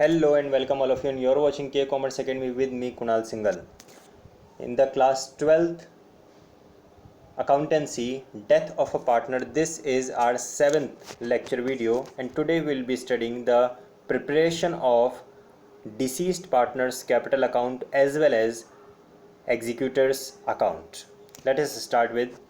Hello and welcome all of you, and you're watching K Commerce Academy with me Kunal Singhal. In the class 12th accountancy death of a partner, this is our 7th lecture video, and today we'll be studying the preparation of deceased partner's capital account as well as executor's account. Let us start with,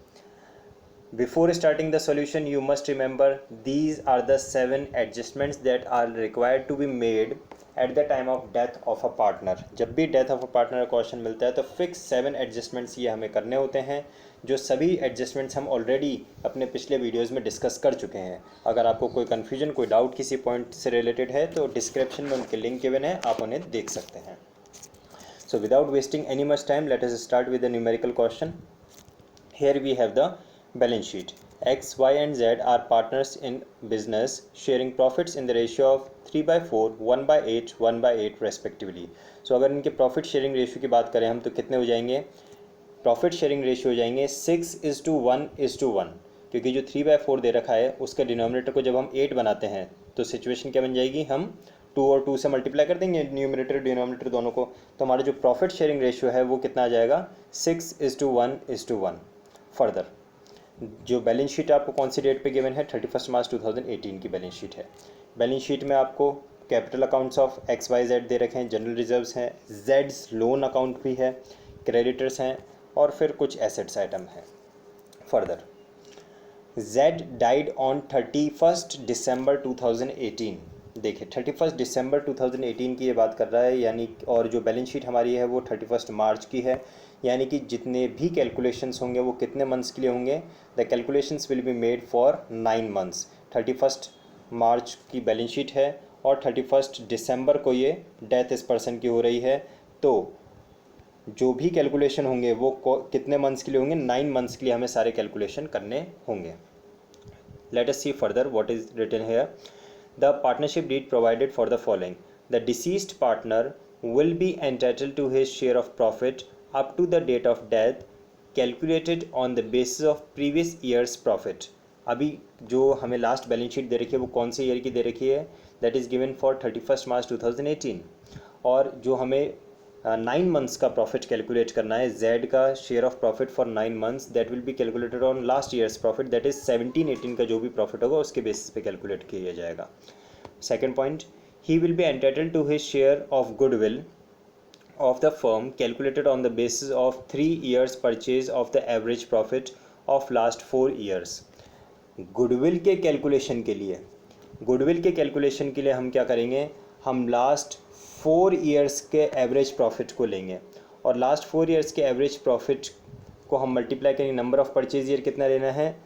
before starting the solution, you must remember these are the 7 adjustments that are required to be made at the time of death of a partner. जब भी death of a partner का question मिलता है तो fix 7 adjustments ये हमें करने होते हैं, जो सभी एडजस्टमेंट्स हम ऑलरेडी अपने पिछले वीडियोस में डिस्कस कर चुके हैं. अगर आपको कोई कन्फ्यूजन, कोई डाउट किसी पॉइंट से रिलेटेड है तो डिस्क्रिप्शन में उनके लिंक गिवन है, आप उन्हें देख सकते हैं. So without wasting any much time, let us start with the numerical question. Here we have the balance sheet. X, Y and Z are partners in business, sharing profits in the ratio of 3/4, 1/8, 1/8 respectively. So अगर इनके profit sharing ratio की बात करें हम तो कितने हो जाएंगे? प्रॉफिट शेयरिंग रेशियो हो जाएंगे 6:1:1, क्योंकि जो 3/4 दे रखा है उसका डिनोमिनेटर को जब हम 8 बनाते हैं तो सिचुएशन क्या बन जाएगी, हम 2 और 2 से मल्टीप्लाई कर देंगे न्यूमरेटर डिनोमिनेटर दोनों को, तो हमारा जो प्रॉफिट शेयरिंग रेशियो है वो कितना आ जाएगा, 6:1:1. फर्दर जो बैलेंस शीट आपको कौन सी डेट पे गिवन है, 31 मार्च 2018 की बैलेंस शीट है. बैलेंस शीट में आपको कैपिटल अकाउंट्स ऑफ XYZ दे रखे हैं, जनरल रिजर्व्स हैं, जेड्स लोन अकाउंट भी है, क्रेडिटर्स हैं और फिर कुछ एसेट्स आइटम हैं. फर्दर Z डाइड ऑन 31 दिसंबर 2018. देखिए 31 दिसंबर 2018 की ये बात कर रहा है, यानी और जो बैलेंस शीट हमारी है वो 31 मार्च की है, यानी कि जितने भी कैलकुलेशंस होंगे वो कितने मंथ्स के लिए होंगे, the calculations will be made for 9 months. 31 मार्च की बैलेंस शीट है और 31 दिसंबर को ये डेथ इस पर्सन की हो रही है, तो जो भी कैलकुलेशन होंगे वो कितने मंथ्स के लिए होंगे, 9 मंथ्स के लिए हमें सारे कैलकुलेशन करने होंगे. Let us see further what is written here. The partnership deed provided for the following. The deceased partner will be entitled to his share of profit up to the date of death, calculated on the basis of previous year's profit. अभी जो हमें last balance sheet दे रखी है वो कौन से year की दे रखी है, दैट इज़ गिवन फॉर 31 मार्च 2018. और जो हमें 9 मंथ्स का प्रॉफिट कैलकुलेट करना है, जेड का share of profit for 9 months that will be calculated on last years profit, that is 17-18 का जो भी प्रॉफिट होगा उसके बेसिस पे कैलकुलेट किया जाएगा. Second point, he will be entitled to his share of goodwill of the firm calculated on the basis of 3 years purchase of the average profit of last 4 years. Goodwill के calculation के लिए हम क्या करेंगे, हम last 4 years के average profit को लेंगे और लास्ट 4 years के एवरेज प्रॉफिट को हम मल्टीप्लाई करेंगे, नंबर ऑफ़ परचेज ईयर कितना लेना है,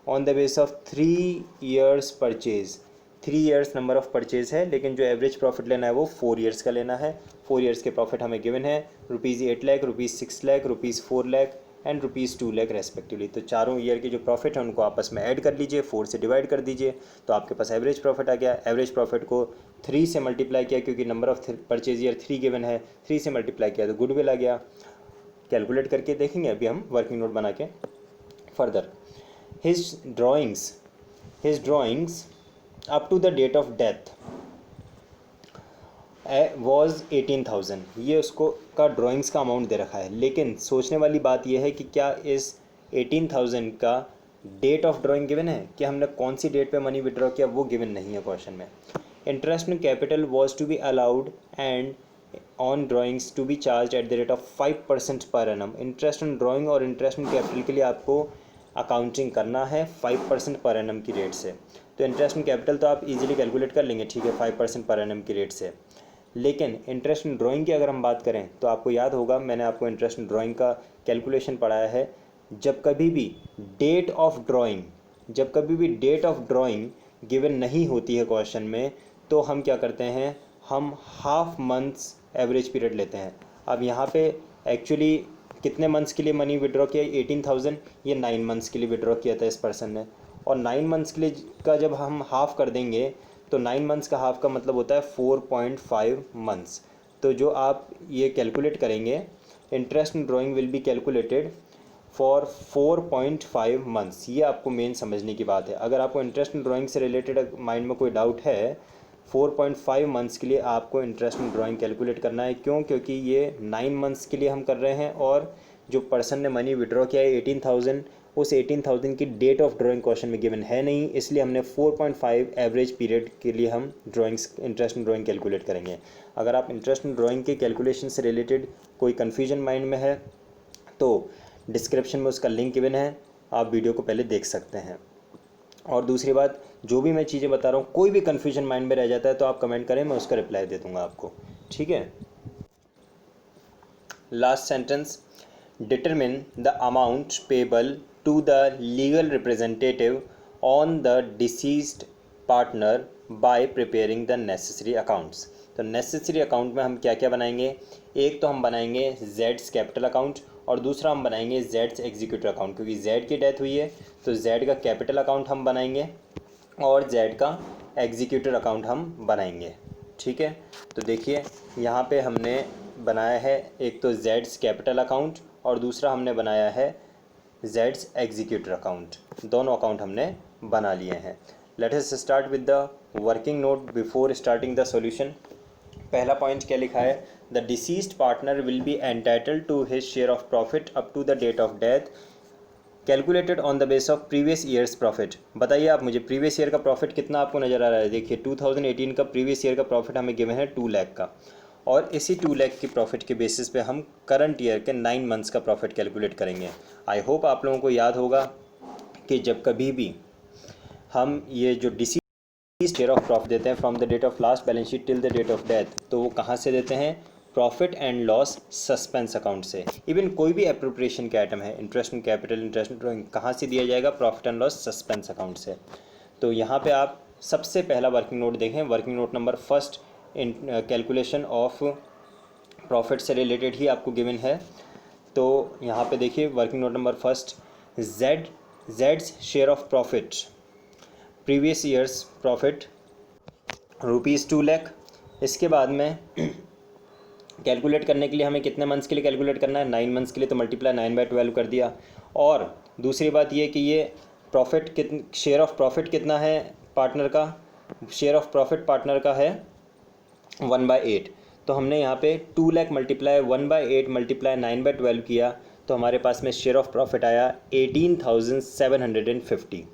on the base of 3 years purchase. 3 years number of purchase है, लेकिन जो एवरेज प्रॉफिट लेना है वो 4 years का लेना है. 4 years के प्रॉफिट हमें गिवन है ₹8 लाख, ₹6 लाख, ₹4 लाख एंड ₹2 लाख रेस्पेक्टिवली. तो चारों ईयर के जो प्रॉफिट हैं उनको आपस में ऐड कर लीजिए, 4 से डिवाइड कर दीजिए, तो आपके पास एवरेज प्रॉफिट आ गया. एवरेज प्रॉफिट को 3 से मल्टीप्लाई किया क्योंकि number of purchase year 3 given है, 3 से मल्टीप्लाई किया तो गुडविल आ गया. कैलकुलेट करके देखेंगे अभी हम वर्किंग नोट बना के. Further his drawings up to the date of death was 18,000. ये उसको का ड्राइंग्स का अमाउंट दे रखा है, लेकिन सोचने वाली बात यह है कि क्या इस 18,000 का डेट ऑफ ड्राइंग गिवन है, कि हमने कौन सी डेट पे मनी विड्रॉ किया वो गिवन नहीं है क्वेश्चन में. Interest in capital was to be allowed and on drawings to be charged at the rate of 5% per annum. Interest in drawing और इंटरेस्ट इन कैपिटल के लिए आपको अकाउंटिंग करना है 5% पर एनम की रेट से. तो इंटरेस्ट इन कैपिटल तो आप इजीली कैलकुलेट कर लेंगे, ठीक है, 5% पर एनम की रेट से. लेकिन इंटरेस्ट इन ड्राइंग की अगर हम बात करें तो आपको याद होगा, मैंने आपको इंटरेस्ट इन ड्राइंग का कैलकुलेशन पढ़ाया है. जब कभी भी डेट ऑफ ड्राइंग गिवन नहीं होती है क्वेश्चन में, तो हम क्या करते हैं, हम हाफ मंथ्स एवरेज पीरियड लेते हैं. अब यहाँ पे एक्चुअली कितने मंथ्स के लिए मनी विड्रॉ किया, 18,000, ये 9 मंथ्स के लिए विड्रॉ किया था इस पर्सन ने. और 9 मंथ्स के लिए का जब हम हाफ़ कर देंगे तो 9 मंथ्स का हाफ का मतलब होता है 4.5 मंथ्स. तो जो आप ये कैलकुलेट करेंगे, interest in drawing will be calculated for 4.5 months. ये आपको मेन समझने की बात है. अगर आपको इंटरेस्ट इन ड्राइंग से रिलेटेड माइंड में कोई डाउट है, 4.5 मंथ्स के लिए आपको इंटरेस्ट इन ड्राइंग कैलकुलेट करना है। क्यों? क्योंकि ये 9 मंथ्स के लिए हम कर रहे हैं और जो पर्सन ने मनी विड्रॉ किया है 18,000, उस 18,000 की डेट ऑफ ड्राइंग क्वेश्चन में गिवन है नहीं, इसलिए हमने 4.5 एवरेज पीरियड के लिए हम drawings interest in drawing calculate करेंगे। अगर आप इंटरेस्ट इन ड्राइंग के कैलकुलेशन से रिलेटेड कोई कन्फ्यूजन माइंड में है तो डिस्क्रिप्शन में उसका लिंक गिवन है, आप वीडियो को पहले देख सकते हैं। और दूसरी बात, जो भी मैं चीज़ें बता रहा हूँ कोई भी कन्फ्यूजन माइंड में रह जाता है तो आप कमेंट करें, मैं उसका रिप्लाई दे दूँगा आपको, ठीक है। Last sentence, determine the amount payable to the legal representative on the deceased partner by preparing the necessary accounts. तो नेसेसरी अकाउंट में हम क्या क्या बनाएंगे? एक तो हम बनाएंगे जेड्स कैपिटल अकाउंट और दूसरा हम बनाएंगे जेड्स एग्जीक्यूटिव अकाउंट, क्योंकि जेड की डेथ हुई है तो जेड का कैपिटल अकाउंट हम बनाएंगे और जेड का एग्जीक्यूटिव अकाउंट हम बनाएंगे, ठीक है। तो देखिए यहाँ पे हमने बनाया है एक तो जेड्स कैपिटल अकाउंट और दूसरा हमने बनाया है जेड्स एग्जीक्यूटिव अकाउंट, दोनों अकाउंट हमने बना लिए हैं। Let us start with the working note before starting the solution. पहला पॉइंट क्या लिखा है? The deceased partner will be entitled to his share of profit up to the date of death calculated on the base of previous years profit. बताइए आप मुझे, previous year का profit कितना आपको नज़र आ रहा है? देखिए 2018 का प्रीवियस ईयर का प्रॉफिट हमें गिवन है 2 लाख का, और इसी 2 लाख की प्रॉफिट के बेसिस पे हम करंट ईयर के 9 मंथ्स का प्रॉफिट कैलकुलेट करेंगे। आई होप आप लोगों को याद होगा कि जब कभी भी हम ये जो डिसीज शेयर ऑफ प्रॉफिट देते हैं from the date of last balance sheet till the date of death, तो वो कहाँ से देते हैं? Profit and loss suspense account से। इवन कोई भी अप्रोप्रिएशन का आइटम है, interest in capital, interest in drawing, कहाँ से दिया जाएगा? Profit and loss suspense account से। तो यहाँ पे आप सबसे पहला वर्किंग नोट देखें, working note number first in calculation of profit से रिलेटेड ही आपको गिवन है। तो यहाँ पे देखिए working note number first, Jades share of profit previous years profit ₹2 lakh. इसके बाद में कैलकुलेट करने के लिए हमें कितने मंथ्स के लिए कैलकुलेट करना है? 9 मंथ्स के लिए, तो मल्टीप्लाई 9/12 कर दिया। और दूसरी बात ये कि ये प्रॉफिट शेयर ऑफ प्रॉफिट कितना है पार्टनर का? शेयर ऑफ प्रॉफिट पार्टनर का है 1/8, तो हमने यहाँ पे 2 लाख मल्टीप्लाई 1/8 मल्टीप्लाई 9/12 किया तो हमारे पास में शेयर ऑफ प्रॉफिट आया 18,750।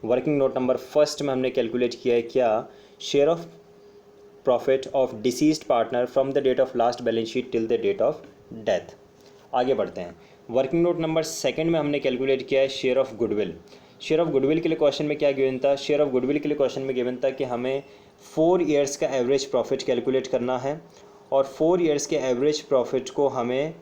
वर्किंग नोट नंबर फर्स्ट में हमने कैलकुलेट किया है क्या? Share of profit of deceased partner from the date of last balance sheet till the date of death. आगे बढ़ते हैं। वर्किंग नोट नंबर सेकंड में हमने कैलकुलेट किया है share of goodwill. Share of goodwill के लिए क्वेश्चन में क्या गिवन था? शेयर ऑफ गुडविल के लिए क्वेश्चन में गिवन था कि हमें 4 ईयर्स का एवरेज प्रॉफिट कैलकुलेट करना है और 4 ईयर्स के एवरेज प्रॉफिट को हमें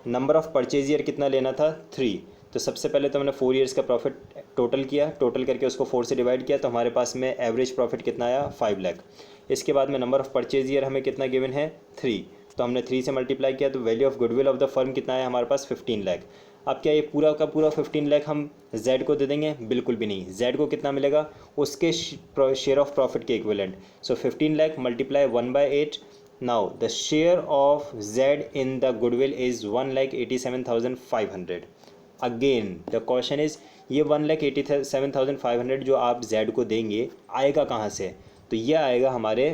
नंबर ऑफ परचेज ईयर कितना लेना था? 3। तो सबसे पहले तो हमने 4 ईयर्स का प्रॉफिट टोटल किया, टोटल करके उसको 4 से डिवाइड किया तो हमारे पास में एवरेज प्रॉफिट कितना आया? 5 लाख। इसके बाद में नंबर ऑफ परचेज ईयर हमें कितना गिवन है? 3, तो हमने 3 से मल्टीप्लाई किया तो value of goodwill of the firm कितना है हमारे पास? 15 लाख। अब क्या ये पूरा का पूरा 15 लाख हम जेड को दे देंगे? बिल्कुल भी नहीं। जेड को कितना मिलेगा? उसके शेयर ऑफ प्रॉफिट के equivalent. So 15 lakh multiply 1/8। Now the share of Z in the goodwill is 1,87,500। Again the question is ये 1,87,500 जो आप जेड को देंगे आएगा कहाँ से? तो ये आएगा हमारे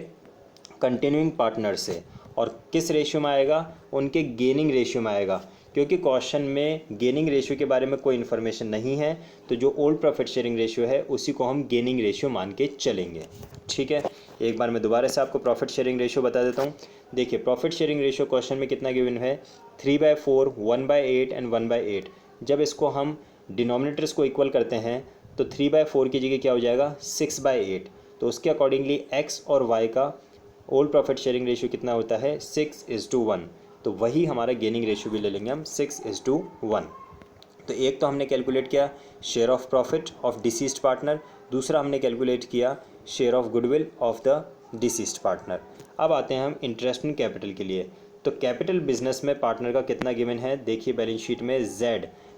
कंटिन्यूइंग पार्टनर से। और किस रेशियो में आएगा? उनके गेनिंग रेशियो में आएगा, क्योंकि क्वेश्चन में गेनिंग रेशियो के बारे में कोई इन्फॉर्मेशन नहीं है, तो जो ओल्ड प्रॉफिट शेयरिंग रेशियो है उसी को हम गेनिंग रेशियो मान के चलेंगे, ठीक है। एक बार मैं दोबारा से आपको प्रॉफिट शेयरिंग रेशियो बता देता हूँ। देखिए प्रॉफिट शेयरिंग रेशियो क्वेश्चन में कितना गिवन है? 3/4, 1/8 एंड 1/8। जब इसको हम डिनोमिनेटर्स को इक्वल करते हैं तो 3/4 की जगह क्या हो जाएगा? 6/8। तो उसके अकॉर्डिंगली एक्स और वाई का ओल्ड प्रॉफिट शेयरिंग रेशियो कितना होता है? 6:1। तो वही हमारा गेनिंग रेशियो भी ले लेंगे हम 6:1। तो एक तो हमने कैलकुलेट किया share of profit of deceased partner, दूसरा हमने कैलकुलेट किया share of goodwill of the deceased partner. अब आते हैं हम इंटरेस्ट इन कैपिटल के लिए। तो कैपिटल बिजनेस में पार्टनर का कितना गिवन है? देखिए बैलेंस शीट में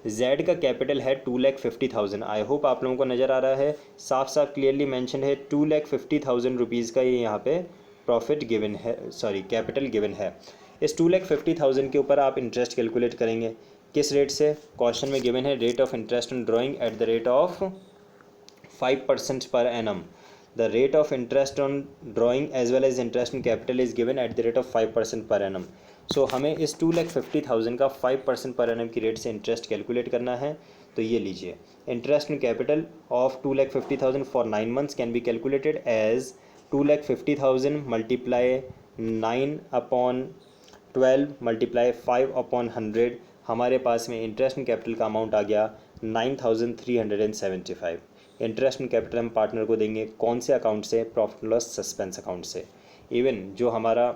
जेड का कैपिटल है 2,50,000। आई होप आप लोगों को नज़र आ रहा है, साफ साफ क्लियरली मेंशन है 2,50,000 रुपीज़ का ये यहाँ पे प्रॉफिट गिवन है, सॉरी कैपिटल गिवन है। इस 2,50,000 के ऊपर आप इंटरेस्ट कैलकुलेट करेंगे किस रेट से? क्वेश्चन में गिवन है rate of interest in drawing at the rate of 5% per annum. The rate of interest on drawing as well as interest on capital is given at the rate of 5% per annum. सो हमें इस 2,50,000 का 5% per annum की rate से interest calculate करना है। तो ये लीजिए, interest on capital of 2,50,000 for 9 months can be calculated as 2,50,000 multiply 9/12 multiply 5/100। हमारे पास में इंटरेस्ट ऑन कैपिटल का अमाउंट आ गया 9,375। इंटरेस्ट ऑन कैपिटल हम पार्टनर को देंगे कौन से अकाउंट से? प्रॉफिट लॉस सस्पेंस अकाउंट से। इवन जो हमारा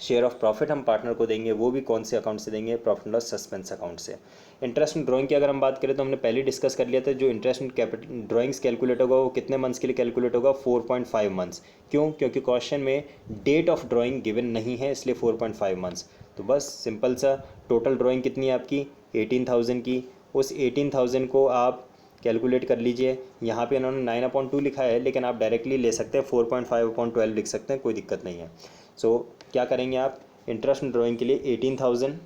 शेयर ऑफ प्रॉफिट हम पार्टनर को देंगे वो भी कौन से अकाउंट से देंगे? प्रॉफिट लॉस सस्पेंस अकाउंट से। इंटरेस्ट ऑन ड्राइंग की अगर हम बात करें तो हमने पहले डिस्कस कर लिया था, जो interest on capital drawings calculate होगा वो कितने मंथ्स के लिए कैलकुलेट होगा? 4.5 मंथ्स। क्यों? क्योंकि क्वेश्चन में डेट ऑफ ड्राइंग गिवन नहीं है, इसलिए 4.5 मंथ्स। तो बस सिंपल सा, टोटल ड्राइंग कितनी है आपकी? 18,000 की। उस 18,000 को आप कैलकुलेट कर लीजिए। यहाँ पे इन्होंने 9/2 लिखा है, लेकिन आप डायरेक्टली ले सकते हैं 4.5/12 लिख सकते हैं, कोई दिक्कत नहीं है। सो क्या करेंगे आप? इंटरेस्ट ड्राइंग के लिए 18,000,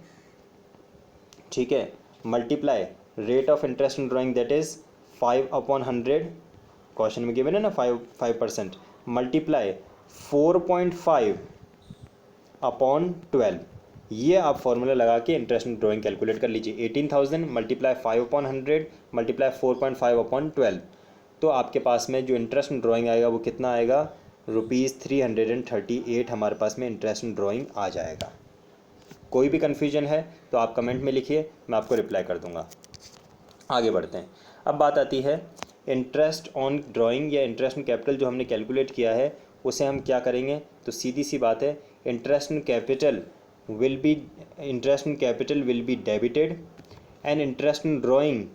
ठीक है, multiply rate of interest drawing that is 5/100, question में गिवन है ना 5%, मल्टीप्लाई 4.5/12। ये आप फॉर्मूला लगा के इंटरेस्ट ड्राइंग कैलकुलेट कर लीजिए। 18,000 मल्टीप्लाई 5/100 मल्टीप्लाई 4.5/12। तो आपके पास में जो इंटरेस्ट ड्राइंग आएगा वो कितना आएगा? ₹338 हमारे पास में इंटरेस्ट ड्राइंग आ जाएगा। कोई भी कन्फ्यूजन है तो आप कमेंट में लिखिए, मैं आपको रिप्लाई कर दूंगा। आगे बढ़ते हैं। अब बात आती है इंटरेस्ट ऑन ड्राइंग या इंटरेस्ट ऑन कैपिटल जो हमने कैलकुलेट किया है उसे हम क्या करेंगे? तो सीधी सी बात है, interest on capital will be debited and interest on drawing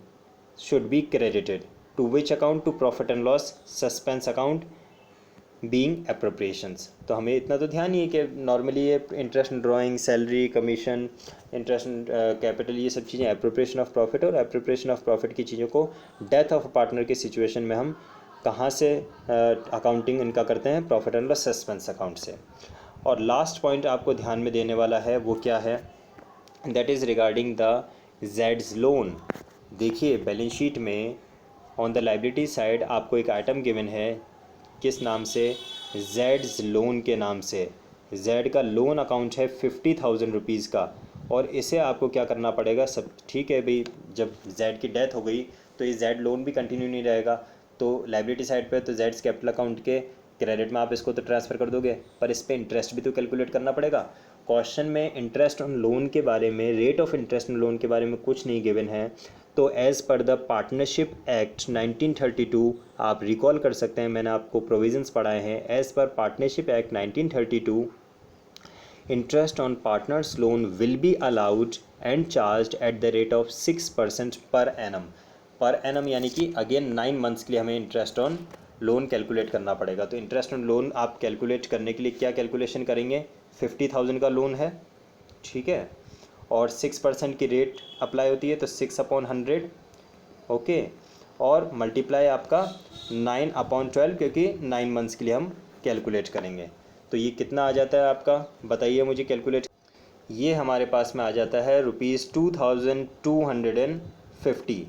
should be credited to which account? To profit and loss suspense account being appropriations. तो हमें इतना तो ध्यान ही है कि नॉर्मली ये interest drawing, salary, commission, interest capital, ये सब चीज़ें अप्रोप्रिएशन ऑफ प्रॉफिट, और अप्रोप्रिएशन ऑफ प्रॉफिट की चीज़ों को डेथ ऑफ पार्टनर की सिचुएशन में हम कहाँ से अकाउंटिंग इनका करते हैं? Profit and loss suspense account से। और लास्ट पॉइंट आपको ध्यान में देने वाला है वो क्या है? That is regarding the Jades loan. देखिए बैलेंस शीट में ऑन द लाइबिलिटी साइड आपको एक आइटम गिवन है, किस नाम से? जेड्स लोन के नाम से। जेड का लोन अकाउंट है 50,000 रुपीज़ का, और इसे आपको क्या करना पड़ेगा? सब ठीक है भाई, जब जेड की डेथ हो गई तो ये जेड लोन भी कंटिन्यू नहीं रहेगा, तो लाइबिलिटी साइड पे तो जेड्स कैपिटल अकाउंट के क्रेडिट में आप इसको तो ट्रांसफ़र कर दोगे, पर इस पर इंटरेस्ट भी तो कैलकुलेट करना पड़ेगा। क्वेश्चन में इंटरेस्ट ऑन लोन के बारे में, rate of interest on loan के बारे में कुछ नहीं गिवन है। तो as per the partnership act 1932, आप रिकॉल कर सकते हैं, मैंने आपको प्रोविजंस पढ़ाए हैं। As per partnership act 1932, interest on partners loan will be allowed and charge at the rate of 6% per annum. Per annum यानी कि अगेन 9 मंथ्स के लिए हमें इंटरेस्ट ऑन लोन कैलकुलेट करना पड़ेगा। तो इंटरेस्ट ऑन लोन आप कैलकुलेट करने के लिए क्या कैलकुलेशन करेंगे? 50,000 का लोन है, ठीक है, और 6% की रेट अप्लाई होती है, तो 6/100, ओके, और मल्टीप्लाई आपका 9/12, क्योंकि 9 मंथ्स के लिए हम कैलकुलेट करेंगे। तो ये कितना आ जाता है आपका? बताइए मुझे कैलकुलेट। ये हमारे पास में आ जाता है ₹2,250।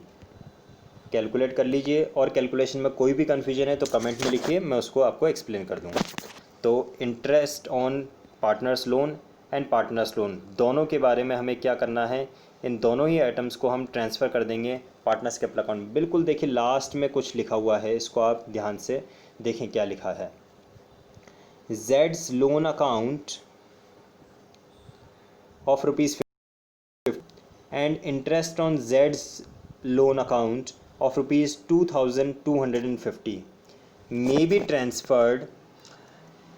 कैलकुलेट कर लीजिए, और कैलकुलेशन में कोई भी कन्फ्यूजन है तो कमेंट में लिखिए, मैं उसको आपको एक्सप्लेन कर दूँगा। तो interest on partners loan and partners loan दोनों के बारे में हमें क्या करना है? इन दोनों ही आइटम्स को हम ट्रांसफ़र कर देंगे पार्टनर्स कैपिटल अकाउंट में। बिल्कुल देखिए लास्ट में कुछ लिखा हुआ है, इसको आप ध्यान से देखें क्या लिखा है। Jades loan account of ₹50 and interest on जेड्स loan account of ₹2,250 may be transferred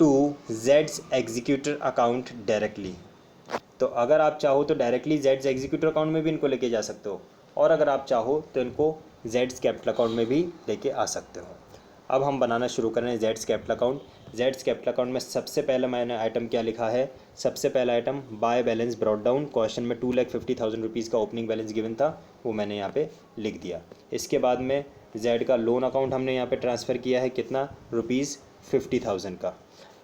to Z's executor account directly। तो अगर आप चाहो तो डायरेक्टली Z's एग्जीक्यूटर अकाउंट में भी इनको लेके जा सकते हो, और अगर आप चाहो तो इनको Z's कैपिटल अकाउंट में भी लेके आ सकते हो। अब हम बनाना शुरू कर रहे हैं Z's capital account. Z's capital account में सबसे पहले मैंने आइटम क्या लिखा है? सबसे पहला item by balance brought down. Question में 2,50,000 रुपीज़ का ओपनिंग बैलेंस गिवन था, वो मैंने यहाँ पे लिख दिया। इसके बाद में Z का लोन अकाउंट हमने यहाँ पे ट्रांसफ़र किया है, कितना? ₹50,000 का।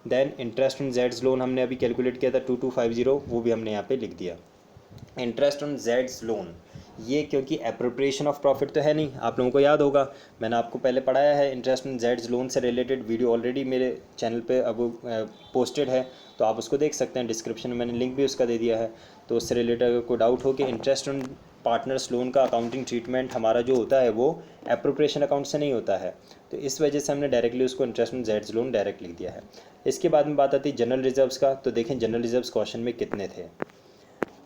देन इंटरेस्ट ऑन जेड्स लोन हमने अभी कैलकुलेट किया था 2,250, वो भी हमने यहाँ पे लिख दिया। इंटरेस्ट ऑन जेड्स लोन ये क्योंकि अप्रोप्रिएशन ऑफ प्रॉफिट तो है नहीं, आप लोगों को याद होगा, मैंने आपको पहले पढ़ाया है, इंटरेस्ट इन जेड्स लोन से रिलेटेड वीडियो ऑलरेडी मेरे चैनल पे अब पोस्टेड है, तो आप उसको देख सकते हैं, डिस्क्रिप्शन में मैंने लिंक भी उसका दे दिया है। तो उससे रिलेटेड अगर कोई डाउट हो कि इंटरेस्ट ऑन पार्टनर्स लोन का अकाउंटिंग ट्रीटमेंट हमारा जो होता है वो अप्रोप्रिएशन अकाउंट से नहीं होता है, तो इस वजह से हमने डायरेक्टली उसको इंटरेस्ट ऑन जेड्स लोन डायरेक्ट लिख दिया है। इसके बाद में बात आती है जनरल रिजर्व्स का। तो देखें जनरल रिजर्व्स क्वेश्चन में कितने थे।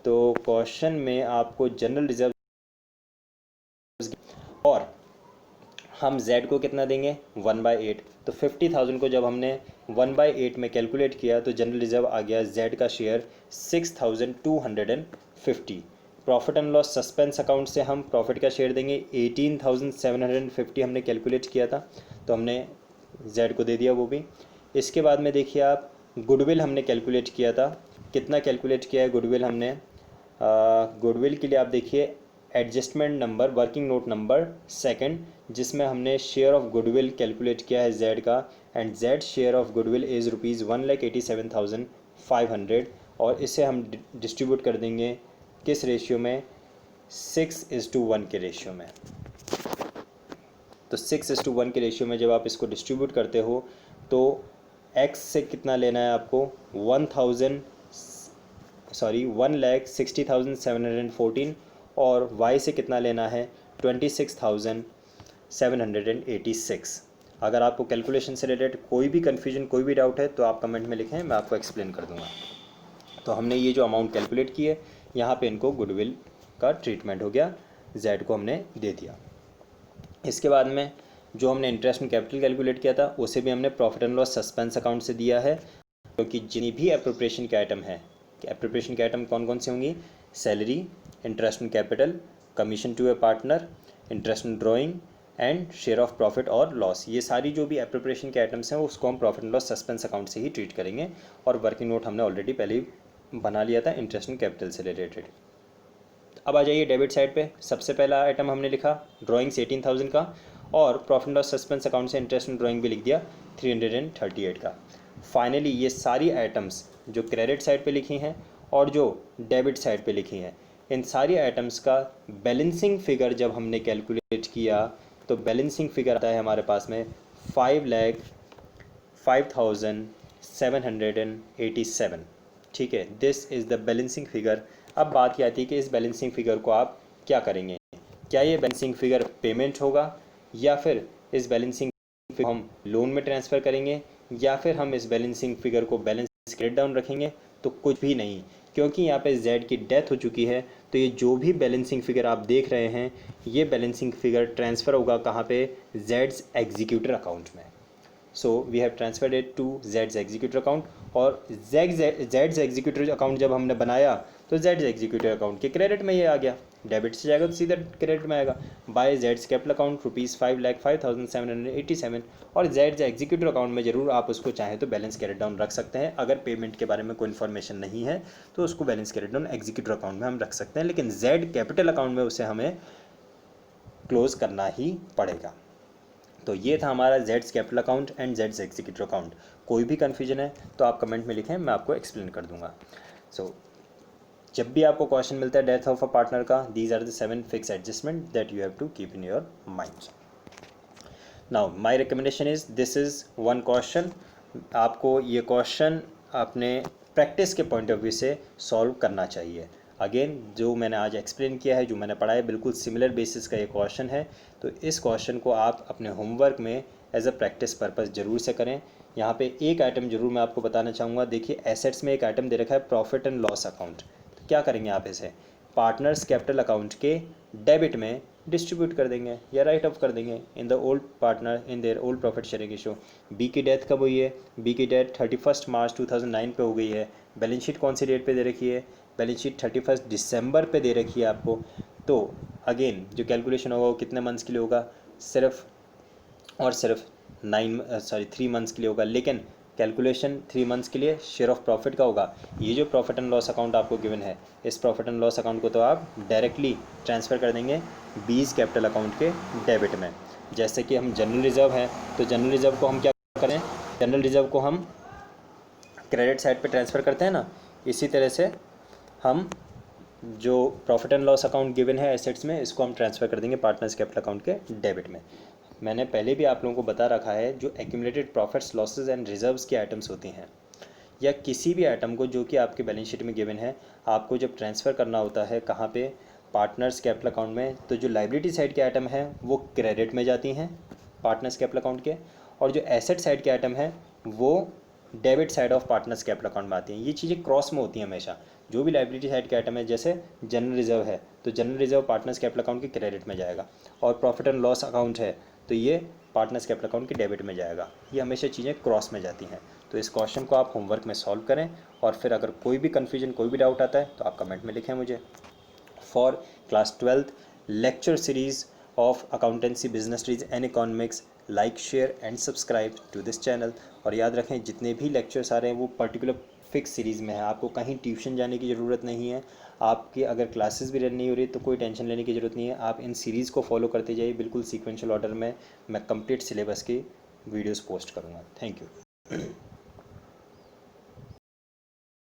तो क्वेश्चन में आपको जनरल रिजर्व और हम z को कितना देंगे 1/8। तो 50,000 को जब हमने 1/8 में कैलकुलेट किया तो जनरल रिजर्व आ गया z का share 6,250। Profit and loss suspense account से हम प्रॉफिट का शेयर देंगे 18,750 हमने कैलकुलेट किया था, तो हमने z को दे दिया वो भी। इसके बाद में देखिए आप गुडविल हमने कैलकुलेट किया था, कितना कैलकुलेट किया है गुडविल हमने। गुडविल के लिए आप देखिए adjustment number working note number second, जिसमें हमने शेयर ऑफ गुडविल कैलकुलेट किया है z का, and z share of goodwill is ₹1,87,500, और इसे हम डिस्ट्रीब्यूट कर देंगे किस रेशियो में, 6:1 के रेशियो में। तो 6:1 के रेशियो में जब आप इसको डिस्ट्रीब्यूट करते हो तो x से कितना लेना है आपको 1,60,714, और y से कितना लेना है 26,786। अगर आपको कैलकुलेशन से रिलेटेड कोई भी कन्फ्यूजन कोई भी डाउट है तो आप कमेंट में लिखें, मैं आपको एक्सप्लेन कर दूंगा। तो हमने ये जो अमाउंट कैलकुलेट की है यहाँ पे इनको गुडविल का ट्रीटमेंट हो गया, z को हमने दे दिया। इसके बाद में जो हमने इंटरेस्ट इन कैपिटल कैलकुलेट किया था उसे भी हमने profit and loss suspense account से दिया है, क्योंकि जितनी भी अप्रोप्रिएशन के आइटम हैं, अप्रोप्रिएशन के आइटम कौन कौन से होंगी, salary, interest in capital, commission to a partner, interest in drawing and share of profit और लॉस, ये सारी जो भी अप्रोप्रिएशन के आइटम्स हैं उसको हम profit and loss suspense account से ही ट्रीट करेंगे। और वर्किंग नोट हमने ऑलरेडी पहले ही बना लिया था इंटरेस्ट इन कैपिटल से रिलेटेड। अब आ जाइए डेबिट साइड पे, सबसे पहला आइटम हमने लिखा ड्राइंग्स 18,000 का, और profit and loss suspense account से इंटरेस्ट इन ड्राइंग भी लिख दिया 338 का। फाइनली ये सारी आइटम्स जो क्रेडिट साइड पे लिखी हैं और जो डेबिट साइड पे लिखी हैं, इन सारी आइटम्स का बैलेंसिंग फिगर जब हमने कैलकुलेट किया तो बैलेंसिंग फिगर आता है हमारे पास में 5,05,787। ठीक है, this is the balancing figure. अब बात ये आती है कि इस बैलेंसिंग फिगर को आप क्या करेंगे, क्या ये बैलेंसिंग फिगर पेमेंट होगा, या फिर इस बैलेंसिंग फिगर हम लोन में ट्रांसफ़र करेंगे, या फिर हम इस बैलेंसिंग फिगर को बैलेंस क्रेडिट डाउन रखेंगे। तो कुछ भी नहीं, क्योंकि यहाँ पे z की डेथ हो चुकी है, तो ये जो भी बैलेंसिंग फिगर आप देख रहे हैं ये बैलेंसिंग फिगर ट्रांसफ़र होगा कहाँ पे, z's एग्जीक्यूटर अकाउंट में। So we have transferred it to z's executor account, और z's एग्जीक्यूटर अकाउंट जब हमने बनाया तो z's एग्जीक्यूटर अकाउंट के क्रेडिट में ये आ गया, डेबिट से जाएगा तो सीधा क्रेडिट में आएगा। बाय z's कैपिटल अकाउंट ₹5,05,787, और z's एग्जीक्यूटर अकाउंट में ज़रूर आप उसको चाहें तो बैलेंस कैरेट डाउन रख सकते हैं। अगर पेमेंट के बारे में कोई इन्फॉर्मेशन नहीं है तो उसको balance carried down executor account में हम रख सकते हैं, लेकिन z कैपिटल अकाउंट में उसे हमें क्लोज करना ही पड़ेगा। तो ये था हमारा z's capital account and z's executor account. कोई भी कन्फ्यूजन है तो आप कमेंट में लिखें, मैं आपको एक्सप्लेन कर दूंगा। जब भी आपको क्वेश्चन मिलता है डेथ ऑफ अ पार्टनर का, these are the 7 fix adjustment that you have to keep in your mind. Now my recommendation is, this is one question, आपको ये क्वेश्चन अपने प्रैक्टिस के पॉइंट ऑफ व्यू से solve करना चाहिए। Again जो मैंने आज एक्सप्लेन किया है, जो मैंने पढ़ा है, बिल्कुल सिमिलर बेसिस का ये क्वेश्चन है, तो इस क्वेश्चन को आप अपने होमवर्क में एज अ प्रैक्टिस पर्पस ज़रूर से करें। यहाँ पे एक आइटम ज़रूर मैं आपको बताना चाहूँगा, देखिए एसेट्स में एक आइटम दे रखा है प्रॉफिट एंड लॉस अकाउंट। तो क्या करेंगे आप इसे पार्टनर्स कैपिटल अकाउंट के डेबिट में डिस्ट्रीब्यूट कर देंगे या राइट ऑफ कर देंगे in the old partner in their old profit sharing ratio. B की डेथ कब हुई है, बी की डेथ 31 मार्च 2009 पे हो गई है। बैलेंस शीट कौन सी डेट पे दे रखी है, बैलेंस शीट 31 दिसंबर पे दे रखी है आपको। तो अगेन जो कैलकुलेशन होगा वो कितने मंथ्स के लिए होगा, सिर्फ और सिर्फ 3 मंथ्स के लिए होगा, लेकिन कैलकुलेशन 3 मंथ्स के लिए शेयर ऑफ प्रॉफिट का होगा। ये जो प्रॉफिट एंड लॉस अकाउंट आपको गिवन है, इस प्रॉफिट एंड लॉस अकाउंट को तो आप डायरेक्टली ट्रांसफ़र कर देंगे बीज कैपिटल अकाउंट के डेबिट में। जैसे कि हम जनरल रिजर्व है, तो जनरल रिजर्व को हम क्या करें, जनरल रिजर्व को हम क्रेडिट साइड पे ट्रांसफ़र करते हैं ना, इसी तरह से हम जो profit and loss account given है एसेट्स में, इसको हम ट्रांसफ़र कर देंगे पार्टनर्स कैपिटल अकाउंट के डेबिट में। मैंने पहले भी आप लोगों को बता रखा है, जो accumulated profits losses and reserves की आइटम्स होती हैं, या किसी भी आइटम को जो कि आपके बैलेंस शीट में गिवन है, आपको जब ट्रांसफ़र करना होता है कहाँ पे, पार्टनर्स कैपिटल अकाउंट में, तो जो लाइबिलिटी साइड के आइटम हैं वो क्रेडिट में जाती हैं पार्टनर्स कैपिटल अकाउंट के, और जो एसेट साइड के आइटम हैं वो debit side of partners capital account में आती हैं। ये चीज़ें क्रॉस में होती हैं हमेशा। जो भी लाइबिलिटी साइड के आइटम है, जैसे जनरल रिजर्व है तो general reserve partners capital account के क्रेडिट में जाएगा, और प्रॉफिट एंड लॉस अकाउंट है तो ये पार्टनर्स कैपिटल अकाउंट के डेबिट में जाएगा। ये हमेशा चीज़ें क्रॉस में जाती हैं। तो इस क्वेश्चन को आप होमवर्क में सॉल्व करें, और फिर अगर कोई भी कन्फ्यूजन, कोई भी डाउट आता है तो आप कमेंट में लिखें मुझे। For class 12th lecture series of accountancy, business studies and economics, like, share and subscribe to this channel। और याद रखें, जितने भी लेक्चर्स आ रहे हैं वो पर्टिकुलर फिक्स सीरीज़ में है, आपको कहीं ट्यूशन जाने की ज़रूरत नहीं है। आपकी अगर क्लासेस भी रन नहीं हो रही तो कोई टेंशन लेने की ज़रूरत नहीं है। आप इन सीरीज़ को फॉलो करते जाइए, बिल्कुल सीक्वेंशियल ऑर्डर में मैं कंप्लीट सिलेबस की वीडियोस पोस्ट करूँगा। Thank you.